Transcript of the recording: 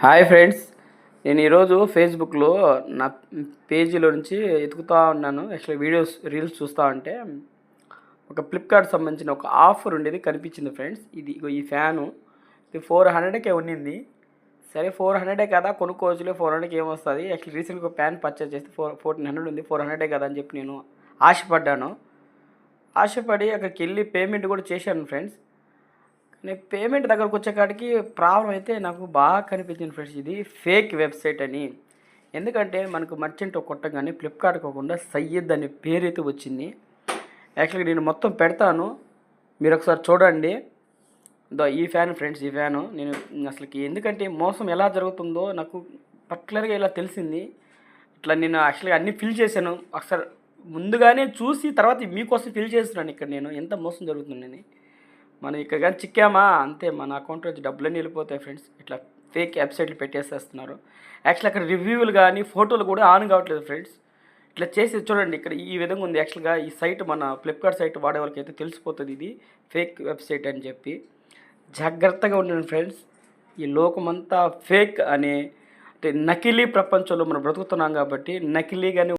Hi friends, నేను ఈరోజు ఫేస్బుక్లో నా పేజీలో నుంచి ఎతుకుతూ ఉన్నాను. యాక్చువల్లీ రీల్స్ చూస్తూ ఉంటే ఒక ఫ్లిప్కార్ట్ సంబంధించిన ఒక ఆఫర్ ఉండేది కనిపించింది ఫ్రెండ్స్. ఈ ఫ్యాను ఇది 400కే ఉన్నింది. సరే 400 కదా, కొనుక్కోవచ్చులే, 400కి ఏమొస్తుంది. యాక్చువల్లీ రీసెంట్గా ఒక ఫ్యాన్ పర్చేస్ చేస్తే 1400 ఉంది, 400 కదా అని చెప్పి నేను ఆశపడి అక్కడికి వెళ్ళి పేమెంట్ కూడా చేశాను ఫ్రెండ్స్. నేను పేమెంట్ దగ్గరకు వచ్చేకాడికి ప్రాబ్లం అయితే నాకు బాగా కనిపించింది ఫ్రెండ్స్. ఇది ఫేక్ వెబ్సైట్ అని. ఎందుకంటే మనకు మర్చెంట్ కొట్టగానే ఫ్లిప్కార్ట్ కాకుండా సయ్యద్ అనే పేరు అయితే వచ్చింది. యాక్చువల్గా నేను మొత్తం పెడతాను, మీరు ఒకసారి చూడండి. ఈ ఫ్యాన్ ఫ్రెండ్స్, ఈ ఫ్యాను నేను అసలుకి ఎందుకంటే మోసం ఎలా జరుగుతుందో నాకు పర్టికులర్గా ఇలా తెలిసింది. ఇట్లా నేను యాక్చువల్గా అన్నీ ఫిల్ చేశాను. ఒకసారి ముందుగానే చూసి తర్వాత మీకోసం ఫిల్ చేస్తున్నాను. ఇక్కడ నేను ఎంత మోసం జరుగుతుందని మనం ఇక్కడ కానీ చిక్కామా అంతే, మన అకౌంట్ నుంచి డబ్బులన్నీ వెళ్ళిపోతాయి ఫ్రెండ్స్. ఇట్లా ఫేక్ వెబ్సైట్లు పెట్టేసేస్తున్నారు. యాక్చువల్ అక్కడ రివ్యూలు కానీ ఫోటోలు కూడా ఆన్ కావట్లేదు ఫ్రెండ్స్. ఇట్లా చేసి చూడండి, ఇక్కడ ఈ విధంగా ఉంది. యాక్చువల్గా ఈ సైట్ మన ఫ్లిప్కార్ట్ సైట్ వాడే వాళ్ళకి అయితే తెలిసిపోతుంది ఇది ఫేక్ వెబ్సైట్ అని చెప్పి. జాగ్రత్తగా ఉండండి ఫ్రెండ్స్. ఈ లోకమంతా ఫేక్ అనే అంటే నకిలీ ప్రపంచంలో మనం బ్రతుకుతున్నాం కాబట్టి నకిలీగానే